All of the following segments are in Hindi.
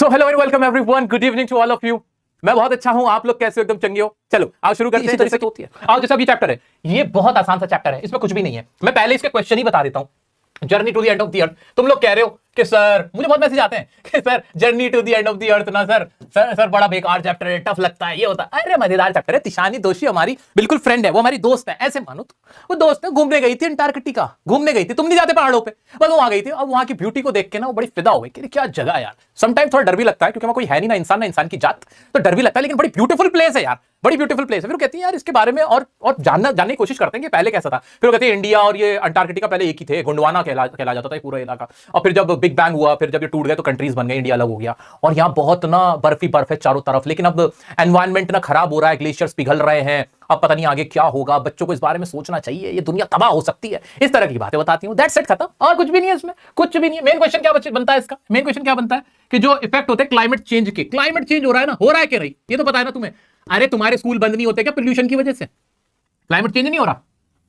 So hello and welcome everyone, good evening to all of you. मैं बहुत अच्छा हूं, आप लोग कैसे हो? एकदम चंगे हो? चलो आओ शुरू करते हैं। जैसे कि होती है आओ, जैसे अभी चैप्टर है, ये बहुत आसान सा चैप्टर है, इसमें कुछ भी नहीं है। मैं पहले इसके क्वेश्चन ही बता देता हूं। Journey to the end of the earth. तुम लोग कह रहे हो कि सर, मुझे बहुत मैसेज आते हैं कि sir journey to the end of the earth ना सर बड़ा बेकार चैप्टर है, टफ लगता है, ये होता है। अरे मजेदार चैप्टर है। तिशानी दोषी हमारी बिल्कुल फ्रेंड है, वो हमारी दोस्त है, ऐसे मानो तो। वो दोस्त है, घूमने गई थी अंटार्कटिका, घूमने गई थी। तुम नहीं जाते पहाड़ों पे, बस वो वहां गई थी। अब वहां की ब्यूटी को देख के ना वो बड़ी फिदा हो गई कि क्या जगह है यार। समटाइम थोड़ा डर भी लगता है क्योंकि वहां कोई है नहीं, ना इंसान की जात, तो डर भी लगता है, लेकिन बड़ी ब्यूटीफुल प्लेस है यार, बड़ी ब्यूटीफुल प्लेस है। फिर वो कहती है यार इसके बारे में और जानने की कोशिश करते हैं कि पहले कैसा था। फिर वो कहते हैं इंडिया और ये अंटार्कटिका पहले एक ही थे, गोंडवाना कहला जाता था पूरा इलाका। और फिर जब बिग बैंग हुआ, फिर जब ये टूट गए तो कंट्रीज बन गए, इंडिया अलग हो गया। और यहाँ बहुत ना बर्फ ही बर्फ है चारों तरफ, लेकिन अब एनवायरनमेंट ना खराब हो रहा है, ग्लेशियर्स पिघल रहे हैं। अब पता नहीं आगे क्या होगा, बच्चों को इस बारे में सोचना चाहिए, ये दुनिया तबाह हो सकती है। इस तरह की बातें बताती हूँ। दैट्स इट, खत्म। और कुछ भी नहीं है इसमें, कुछ भी नहीं है। मेन क्वेश्चन क्या बनता है इसका? मेन क्वेश्चन क्या बनता है कि जो इफेक्ट होते हैं क्लाइमेट चेंज के, क्लाइमेट चेंज हो रहा है ना, हो रहा है कि नहीं, ये तो पता है ना तुम्हें। अरे तुम्हारे स्कूल बंद नहीं होते क्या पोल्यूशन की वजह से? क्लाइमेट चेंज नहीं हो रहा,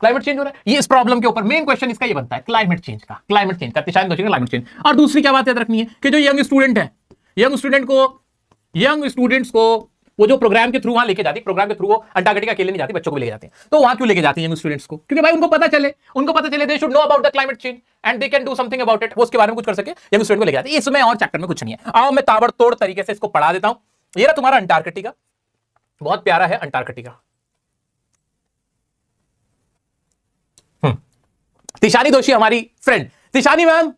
क्लाइमेट चेंज हो रहा है। ये इस प्रॉब्लम के ऊपर मेन क्वेश्चन इसका ये बनता है, क्लाइमेट चेंज का तिशानी दोषी का क्लाइमेट चेंज। और दूसरी क्या बात याद रखनी है कि जो यंग स्टूडेंट है, यंग स्टूडेंट्स को वो जो प्रोग्राम के थ्रू वहां लेके जाती है, प्रोग्राम के थ्रू वो अंटार्कटिका अकेले नहीं जाती, बच्चों को भी लेके जाते हैं। तो वहां क्यों लेके जाती है यंग स्टूडेंट्स को? क्योंकि भाई उनको पता चले they should know about the climate change and they can do something about it. वो उसके बारे में कुछ कर सके, यंग स्टूडेंट को लेके जाते हैं। इसमें और चैप्टर में कुछ नहीं है। आओ मैं ताबड़तोड़ तरीके से इसको पढ़ा देता हूं। ये रहा तुम्हारा अंटार्कटिका, बहुत प्यारा है अंटार्कटिका। तिशानी दोषी हमारी फ्रेंड, तिशानी मैम,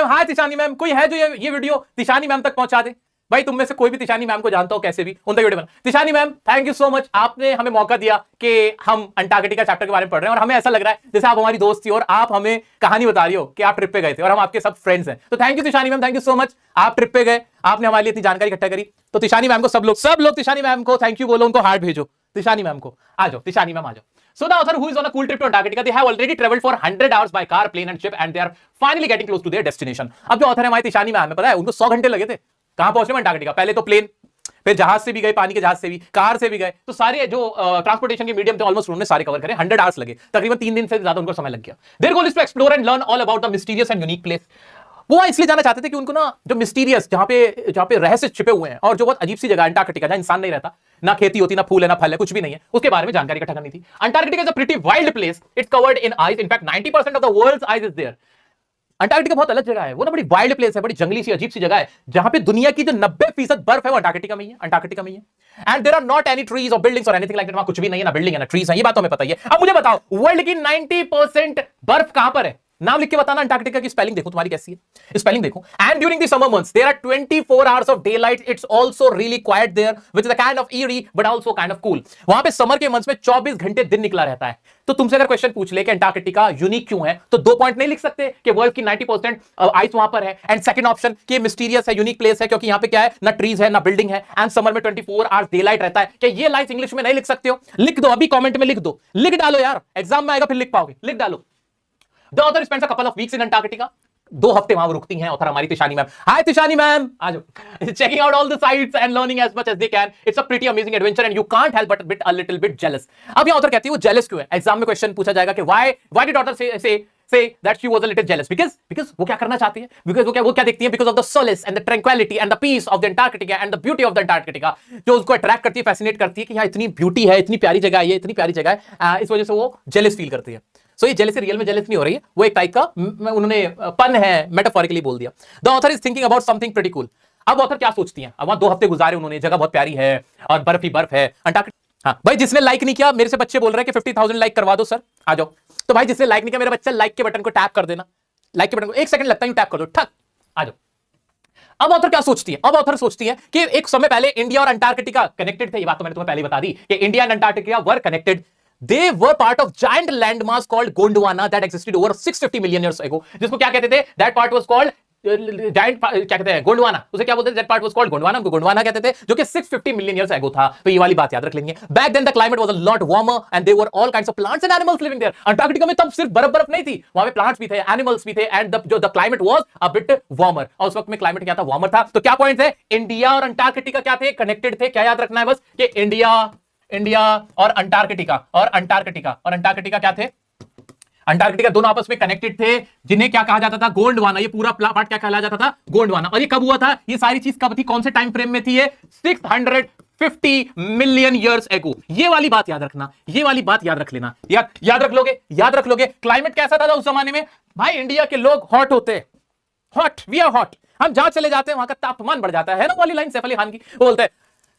हाय तिशानी मैम। कोई है जो ये वीडियो तिशानी मैम तक पहुंचा दे? भाई तुम में से कोई भी तिशानी मैम को जानता हो कैसे भी, उन तक वीडियो बना। Tishani ma'am thank you so much, आपने हमें मौका दिया कि हम अंटार्कटिका चैप्टर के बारे में पढ़ रहे हैं, और हमें ऐसा लग रहा है जैसे आप हमारी दोस्त थी और आप हमें कहानी बता रही हो कि आप ट्रिप पे गए थे और हम आपके सब फ्रेंड्स हैं। तो thank you Tishani ma'am, thank you so much. आप ट्रिप पे गए, आपने हमारे लिए इतनी जानकारी इकट्ठा करी। तो तिशानी मैम को सब लोग तिशानी मैम को थैंक यू बोलो, उनको हार्ट भेजो। तिशानी मैम को आ जाओ, तिशानी मैम आ जाओ। So the author who is on a cool trip to Antarctica, they have already traveled for 100 hours by car, plane and ship, and they are finally getting close to their destination. अब जो ऑथर है हमारी तिशानी मैम है, पता है उनको 100 घंटे लगे थे कहां पहुंचने में अंटार्कटिका। पहले तो प्लेन, फिर जहाज से भी गए, पानी के जहाज से भी, कार से भी गए, तो सारे जो ट्रांसपोर्टेशन के मीडियम थे ऑलमोस्ट उन्होंने सारे कवर करे। 100 आवर्स लगे, तकरीबन 3 दिन से ज्यादा उनको समय लग गया। Their goal is to explore and learn all about the mysterious and unique place. वो इसलिए जाना चाहते थे कि उनको ना जो मिस्टीरियस, जहां पे रहस्य छिपे हुए हैं और जो बहुत अजीब सी जगह अंटार्कटिका, जहां इंसान नहीं रहता, ना खेती होती, ना फूल है, ना फल है, कुछ भी नहीं है, उसके बारे में जानकारी इकट्ठा करनी थी। Antarctica is a pretty wild place, it's covered in ice, in fact 90% of the world's ice is there. Antarctica बहुत अलग जगह है, वो ना बड़ी वाइल्ड प्लेस है, बड़ी जंगली सी अजीब सी जगह है, जहां पे दुनिया की जो 90% बर्फ है वो अंटार्कटिका में ही है। And there are not any trees और बिल्डिंग्स और एनीथिंग लाइक दैट। वहां कुछ भी नहीं है, ना बिल्डिंग है ना ट्रीज है, ये बात तो हमें पता ही है। अब मुझे बताओ वर्ल्ड की 90% बर्फ कहां पर है? नाम लिख के बताना। अंटार्कटिका की स्पेलिंग देखो तुम्हारी कैसी है, स्पेलिंग देखो। And during the summer months there are 24 hours of daylight, it's also really quiet there which is a kind of eerie but also kind of cool. वहां पे समर के मंथ्स में 24 घंटे दिन निकला रहता है। तो तुमसे अगर क्वेश्चन पूछ ले कि अंटार्कटिका यूनिक क्यों है, तो 2 पॉइंट नहीं लिख सकते कि वर्ल्ड की 90% आइस वहां पर है, एंड सेकंड ऑप्शन कि मिस्टीरियस है, यूनिक प्लेस है, क्योंकि यहां पे क्या है, ना ट्रीज है ना बिल्डिंग है, एंड समर में 24 आवर्स डे लाइट रहता है। क्या ये लाइन्स इंग्लिश में नहीं लिख सकते हो? लिख दो, अभी कमेंट में लिख दो, लिख डालो यार, एग्जाम में आएगा फिर लिख पाओगे, लिख डालो। The author spends a couple of weeks in Antarctica. 2 हफ्ते वहां रुकती हैं ऑथर हमारी तिशानी मैम। हाय तिशानी मैम, आ जाओ। Checking out all the sites and learning as much as they can. It's a pretty amazing adventure and you can't help but a little bit jealous. अब ये ऑथर कहती है वो jealous क्यों है? एग्जाम में क्वेश्चन पूछा जाएगा कि why did author say that she was a little jealous? Because वो क्या करना चाहती है? Because वो क्या देखती है? Because of the solace and the tranquility and the peace of the Antarctica and the beauty of the Antarctica, जो उसको अट्रैक्ट करती है, फैसिनेट करती है कि यहाँ इतनी ब्यूटी है, इतनी प्यारी जगह है, ये इतनी प्यारी जगह है, इस वजह से वो जेलस फील करती है। सो ये जेलसी रियल में जेलस नहीं हो रही है, वो एक टाइप का उन्होंने पन है, मेटाफोरिकली बोल दिया। The author is thinking about something pretty cool. अब ऑथर क्या सोचती हैं? अब वहां 2 हफ्ते गुजारे उन्होंने, जगह बहुत प्यारी है और बर्फ ही बर्फ है अंटार्कटिका। हाँ भाई, जिसने लाइक नहीं किया, मेरे से बच्चे बोल रहे हैं कि 50,000 लाइक करवा दो सर, आ जाओ। तो भाई जिसने लाइक नहीं किया, मेरा बच्चा लाइक के बटन को टैप कर देना, लाइक के बटन को 1 सेकंड लगता है, टैप कर दो, ठक, आ जाओ। अब ऑथर क्या सोचती है? अब ऑथर सोचती है कि एक समय पहले इंडिया और अंटार्कटिका कनेक्टेड थे। ये बात तो मैंने तुम्हें पहले बता दी कि India and Antarctica were connected. They were part of giant landmass called Gondwana that existed over 650 million years ago. जिसको क्या कहते थे? That part was called giant, क्या कहते हैं, गोंडवाना। उसे क्या बोलते थे? That part was called Gondwana. उनको गोंडवाना कहते थे, जो कि 650 million years ago था। तो ये वाली बात याद रख लेंगे। Back then the climate was a lot warmer and there were all kinds of plants and animals living there. Antarctica में तब सिर्फ बर्फ नहीं थी, वहां पे प्लांट्स भी थे, एनिमल्स भी थे, and the climate was a bit warmer. और उस वक्त में क्लाइमेट क्या था? वार्मर था। तो क्या पॉइंट है? इंडिया और अंटार्कटिका क्या थे? कनेक्टेड थे। क्या याद रखना है बस कि इंडिया और अंटार्कटिका क्या थे? अंटार्कटिका दोनों आपस में कनेक्टेड थे, जिन्हें क्या कहा जाता था, गोंडवाना। ये पूरा पार्ट क्या कहलाया जाता था, गोंडवाना। और ये कब हुआ था, ये सारी चीज कब थी, कौन से टाइम फ्रेम में थी, ये 650 मिलियन ईयर्स एगो। ये वाली बात याद रखना, ये वाली बात याद रख लेना, याद रख लोगे, याद रख लोगे। क्लाइमेट कैसा था उस जमाने में भाई, इंडिया के लोग हॉट होते हैं, हॉट, वी आर हॉट। हम जहां चले जाते हैं वहां का तापमान बढ़ जाता है ना, वाली लाइन सैफ अली खान की, वो बोलते हैं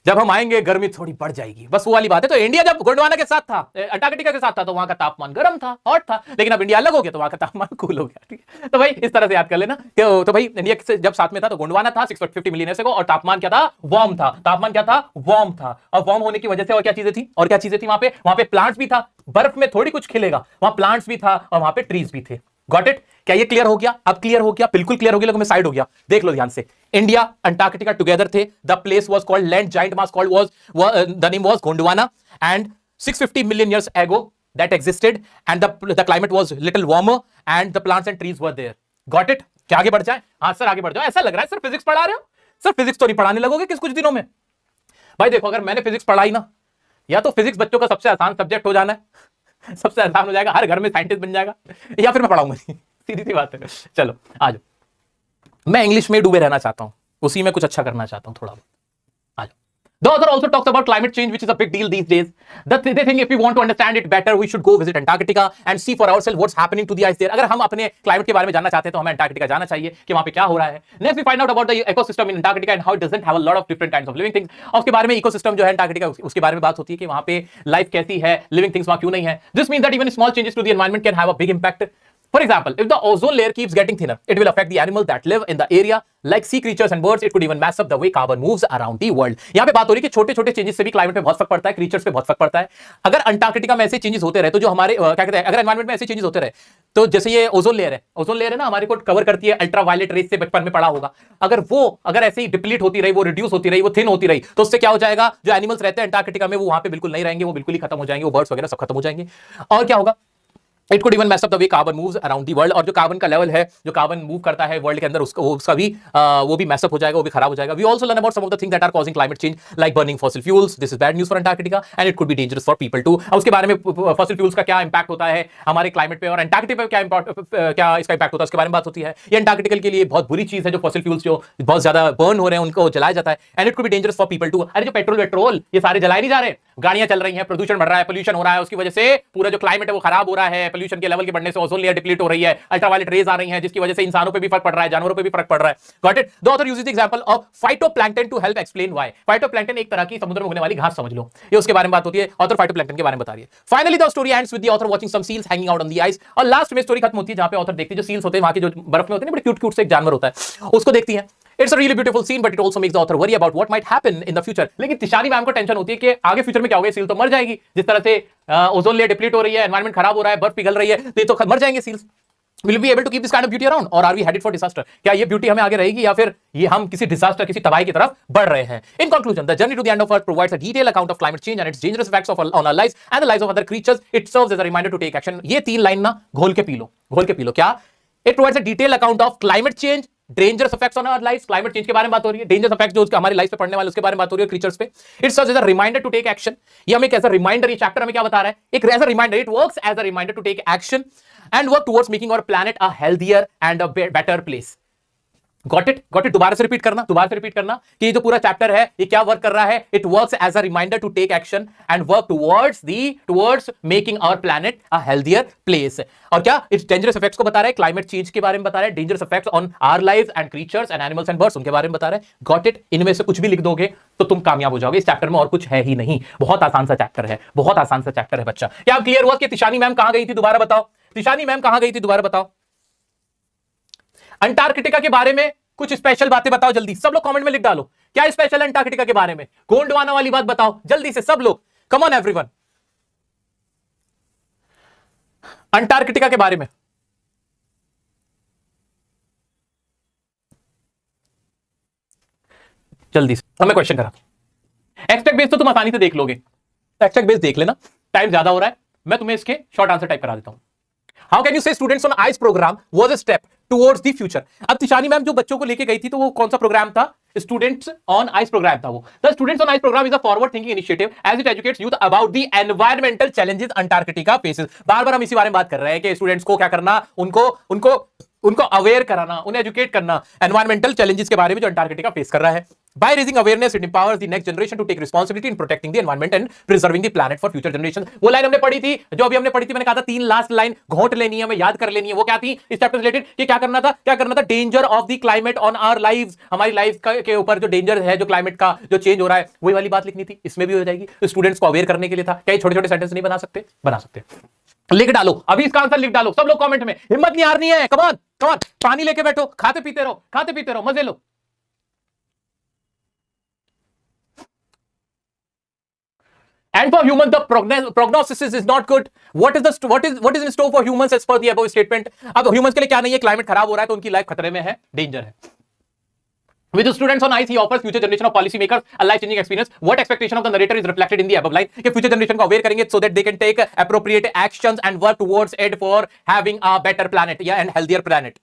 जब हम आएंगे गर्मी थोड़ी बढ़ जाएगी, बस वो वाली बात है। तो इंडिया जब गोंडवाना के साथ था, अंटार्कटिका के साथ था, तो वहां का तापमान गर्म था, हॉट था। लेकिन अब इंडिया अलग हो गया तो वहां का तापमान कूल हो गया, ठीक है। तो भाई इस तरह से याद कर लेना। तो भाई इंडिया से जब साथ में था तो गोंडवाना था 650 मिलियन ईयर्स अगो, और तापमान क्या था, वार्म था। तापमान क्या था, वार्म था। और वार्म होने की वजह से और क्या चीजें थी, और क्या चीजें थी वहां पे प्लांट्स भी था। बर्फ में थोड़ी कुछ खिलेगा, वहां प्लांट्स भी था और वहां पे ट्रीज भी थे। Got it? क्या ये क्लियर हो गया? अब क्लियर हो गया, बिल्कुल क्लियर हो गया। लोगों में साइड हो गया, देख लो ध्यान से। इंडिया अंटार्कटिका टुगेदर थे। The place was called land giant mass called was the name was Gondwana, and 650 million years ago that existed, and the climate was little warmer and the plants and trees were there. Got it? क्या आगे बढ़ जाए? हाँ सर आगे बढ़ जाओ। ऐसा लग रहा है सर फिजिक्स पढ़ा रहे हो। सर फिजिक्स तो नहीं पढ़ाने लगोगे किस कुछ दिनों में? भाई देखो, अगर मैंने फिजिक्स पढ़ाई ना, या तो फिजिक्स बच्चों का सबसे आसान सब्जेक्ट हो जाना है, सबसे आसान हो जाएगा, हर घर में साइंटिस्ट बन जाएगा, या फिर मैं पढ़ाऊंगा नहीं। सीधी सी बात है। चलो आ जाओ। मैं इंग्लिश में डूबे रहना चाहता हूं, उसी में कुछ अच्छा करना चाहता हूं थोड़ा बहुत। आ जाओ। The author also talks about climate change, which is a big deal these days. They think if we want to understand it better, we should go visit Antarctica and see for ourselves what's happening to the ice there. अगर हम अपने क्लाइमेट के बारे में जानना चाहते हैं तो हमें अंटार्कटिका जाना चाहिए कि वहां पे क्या हो रहा है। Next we find out about the ecosystem in Antarctica and how it doesn't have a lot of different kinds of living things. और उसके बारे में इकोसिस्टम जो है अंटार्कटिका, उसके बारे में बात होती है कि वहां पे लाइफ कैसी है, लिविंग थिंग्स वहां क्यों नहीं है। This means that even small changes to the environment can have a big impact. For example, if the ozone layer keeps getting thinner, it will affect the animals that live in the area, like sea creatures and birds. It could even mess up the way carbon moves around the world. यहाँ पे बात हो रही है कि छोटे-छोटे चेंजेस से भी क्लाइमेट पे बहुत फर्क पड़ता है, क्रीचर्स पे बहुत फर्क पड़ता है। अगर अंटार्कटिका में ऐसे चेंजेस होते रहे तो जो हमारे क्या कहते हैं, अगर एनवायरमेंट में ऐसे चेंजेस होते रहे तो जैसे ये ओजोन लेयर है ना, हमारे को कवर करती है अल्ट्रावायलेट रेस से, बचपन में पढ़ा होगा। अगर ऐसे ही डिप्लीट होती रही, वो रिड्यूस होती रही, वो थिन होती रही, तो उससे क्या हो जाएगा, जो एनिमल्स रहते हैं अंटार्कटिका में वो वहां पे बिल्कुल नहीं रहेंगे, वो बिल्कुल ही खत्म हो जाएंगे, वो बर्ड्स वगैरह सब खत्म हो जाएंगे। और क्या होगा, it could even mess up the way carbon moves around the world. और जो कार्बन का लेवल है, जो कार्बन मूव करता है वर्ल्ड के अंदर, उसका भी वो भी मैस अप हो जाएगा, वो भी खराब हो जाएगा। We also learn about some of the things that are causing climate change, like burning fossil fuels. This is bad news for Antarctica and it could be dangerous for people too. अब उसके बारे में फॉसिल फ्यूल्स का क्या इंपैक्ट होता है हमारे क्लाइमेट पे, और अंटार्कटिका पे क्या इसका इंपैक्ट होता है, उसके बारे में बात होती है। ये अंटार्कटिका के लिए बहुत बुरी चीज है, जो फॉसिल फ्यूल्स जो बहुत ज्यादा बर्न हो रहे हैं उनको जलाया जाता है, and it could be dangerous for people too. अरे जो पेट्रोल ये सारे जलाए नहीं जा रहे, गाड़ियां चल रही हैं, प्रदूषण बढ़ रहा है, पोल्यूशन हो रहा है, उसकी वजह से पूरा जो क्लाइमेट है वो खराब हो रहा है। पोल्यूशन के लेवल के बढ़ने से ओजोन लेयर डिप्लीट हो रही है, अल्ट्रावायलेट रेज आ रही हैं, जिसकी वजह से इंसानों पे भी फर्क पड़ रहा है, जानवरों पे भी फर्क पड़ रहा है। Got it? The author uses the example of phytoplankton to help explain why. Phytoplankton एक तरह की समुद्र में उगने वाली घास समझ लो, ये उसके बारे में बात होती है। ऑथर फाइटोप्लैंक्टन के बारे में बता रही है। Finally the story ends with the author watching some seals hanging out on the ice. और लास्ट में स्टोरी खत्म होती है जहां पे ऑथर देखती है जो सील्स होते हैं वहां के, जो बर्फ में होते हैं, बड़े क्यूट से एक जानवर होता है, उसको देखती है। It's a really beautiful scene, but it also makes the author worry about what might happen in the future. लेकिन तिशानी मैम को टेंशन होती है कि आगे फ्यूचर में क्या होगा, सील तो मर जाएगी। जिस तरह से ओजोन लेयर डिप्लीट हो रही है, एनवायरमेंट खराब हो रहा है, बर्फ पिघल रही है, तो ये तो मर जाएंगे seals. Will we be able to keep this kind of beauty around, or are we headed for disaster? क्या ये ब्यूटी हमें आगे रहेगी, या फिर ये हम किसी डिजास्टर, किसी तबाही की तरफ बढ़ रहे हैं? In conclusion, the journey to the end of Earth provides a detailed account of climate change and its dangerous effects on our lives and the lives of other creatures. It serves as a reminder to take action. ये 3 लाइन ना घोल के पी लो। क्या? It provides a detailed account of climate change, dangerous effects on our life. Climate change के बारे में बात हो रही है, डेंजरस इफेक्ट जो हमारी लाइफ पे पड़ने वाले उसके बारे में बात हो रही है, क्रीचर्स पे। It serves as a reminder to take action. ये हमें कैसा रिमाइंडर, ये चैप्टर हमें क्या बता रहा है, एक as a reminder, it works as a reminder to take action and work towards making our planet a healthier and a better place. Got it? दोबारा से रिपीट करना कि ये जो पूरा चैप्टर है ये क्या वर्क कर रहा है। It works as a reminder to take action and work towards making our planet a healthier place. और क्या, इट्स डेंजरस इफेक्ट्स को बता रहा है, क्लाइमेट चेंज के बारे में बता रहा है, dangerous effects on our lives and creatures and animals and birds, उनके बारे में बता रहा है। Got it? इनमें से कुछ भी लिख दोगे तो तुम कामयाब हो जाओगे। इस चैप्टर में और कुछ है ही नहीं, बहुत आसान सा चैप्टर है बच्चा। क्या आप क्लियर हुआ कि तिशानी मैम कहां गई थी? दोबारा बताओ, तिशानी मैम कहां गई थी? दोबारा बताओ। अंटार्कटिका के बारे में कुछ स्पेशल बातें बताओ जल्दी, सब लोग कमेंट में लिख डालो क्या स्पेशल है अंटार्कटिका के बारे में। गोंडवाना वाली बात बताओ जल्दी से सब लोग, कम ऑन एवरीवन। अंटार्कटिका के बारे में जल्दी से। मैं क्वेश्चन करा, एक्सट्रैक्ट बेस तो तुम आसानी से देख लोगे, एक्सट्रैक्ट बेस देख लेना, टाइम ज्यादा हो रहा है, मैं तुम्हें इसके शॉर्ट आंसर टाइप करा देता हूं। How can you say students on ice program was a step towards the future. अब तिशानी मैम जो बच्चों को लेके गई थी तो वो कौन सा प्रोग्राम था? स्टूडेंट्स ऑन आइस प्रोग्राम था वो। The students on ice programme is a forward thinking initiative as it educates youth about the environmental challenges Antarctica faces. बार बार हम इसी बारे में बात कर रहे हैं कि स्टूडेंट्स को क्या करना, उनको अवेयर कराना, उन्हें एजुकेट करना एनवायरमेंटल चैलेंजेस के बारे में जो अंटार्कटिका फेस कर रहा है। By raising awareness, it empowers the next generation to take responsibility in protecting the environment and preserving the planet for future generations। वो लाइन हमने पढ़ी थी, जो अभी हमने पढ़ी थी, मैंने कहा था 3 लास्ट लाइन घोंट लेनी है, हमें याद कर लेनी है। वो क्या थी इस चैप्टर से रिलेटेड कि क्या करना था, danger of the climate on our lives, हमारी लाइफ के ऊपर जो डेंजर है, जो क्लाइमेट का जो चेंज हो रहा है, वही वाली बात लिखनी थी। इसमें भी हो जाएगी। तो स्टूडेंट्स को अवेयर करने के लिए था। क्या ये छोटे छोटे सेंटेंस नहीं बना सकते? बना सकते। लिख डालो, अभी इसका आंसर लिख डालो सब लोग कमेंट में। हिम्मत नहीं हारनी है। कम ऑन कम ऑन, पानी लेके बैठो, खाते पीते रहो, मजे लो। And for humans, the prognosis is not good. What is in store for humans as per the above statement? अब humans के लिए क्या नहीं है, क्लाइमेट खराब हो रहा है तो उनकी लाइफ खतरे में है, डेंजर है। With the students on ice, he offers future generation of policymakers a life-changing experience. What expectation of the narrator is reflected in the above line? कि future generation को aware करेंगे so that they can take appropriate actions and work towards it for having a better planet, and healthier planet.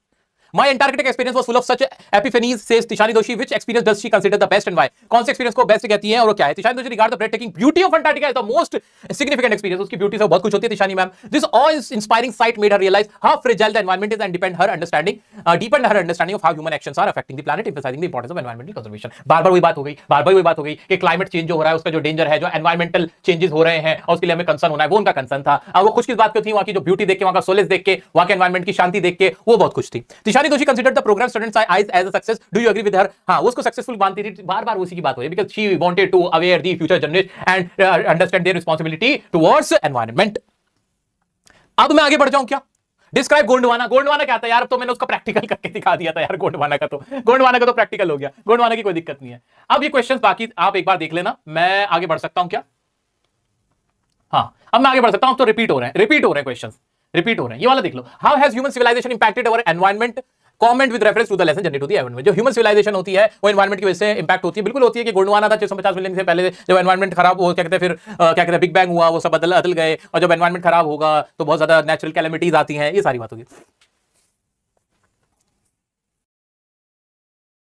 My Antarctic experience was full of such epiphanies, says Tishani Doshi. Which experience does she consider the best and why? कौन से experience को best कहती हैं और वो क्या है? Tishani Doshi regard the breathtaking beauty of Antarctica as the most significant experience. उसकी beauty से बहुत कुछ होती है Tishani ma'am. This awe-inspiring sight made her realize how fragile the environment is and deepened her understanding of how human actions are affecting the planet, emphasizing the importance of environmental conservation. बार-बार वही बात हो गई कि climate change जो हो रहा है उसका जो danger है, जो environmental changes हो रहे हैं और उसके लिए हमें concern होना है, वो उनका concern था। अब वो खुश किस बात की थी? वहाँ की जो beauty देख के, वहाँ का solace देख के, वहाँ के environment की शांति देख के वो बहुत खुश थी। Tishani Doshi considered the program students eyes as a success. Do you agree with her? हाँ, वो उसको सक्सेसफुल मानती थी। बार-बार उसी की बात हो रही है because she wanted to aware the future generation and understand their responsibility towards environment. अब मैं आगे बढ़ जाऊं क्या? डिस्क्राइब गोंडवाना। गोंडवाना क्या था यार? अब तो मैंने उसका प्रैक्टिकल करके दिखा दिया था यार। गोंडवाना का तो प्रैक्टिकल हो गया। गोंडवाना की कोई दिक्कत नहीं है। अब ये क्वेश्चंस बाकी आप एक बार देख लेना। मैं आगे बढ़ सकता हूं क्या? हाँ, अब मैं आगे बढ़ सकता हूं। तो रिपीट हो रहे हैं क्वेश्चंस, रिपीट हो रहे हैं। ये वाला देख लो। How has human civilisation impacted our environment? Comment with reference to the lesson generated to the environment. जो ह्यूमन सिविलाइजेशन होती है वो एनवायरमेंट की वजह से इंपैक्ट होती है। बिल्कुल होती है कि गोंडवाना था 650 मिलियन से पहले, जब एनवायरमेंट खराब हो, क्या कहते हैं बिग बैंग हुआ, वो सब बदल गए, और जब एनवायरमेंट खराब होगा तो बहुत ज्यादा नेचुरल कैलेमिटीज आती हैं। ये सारी बात होगी।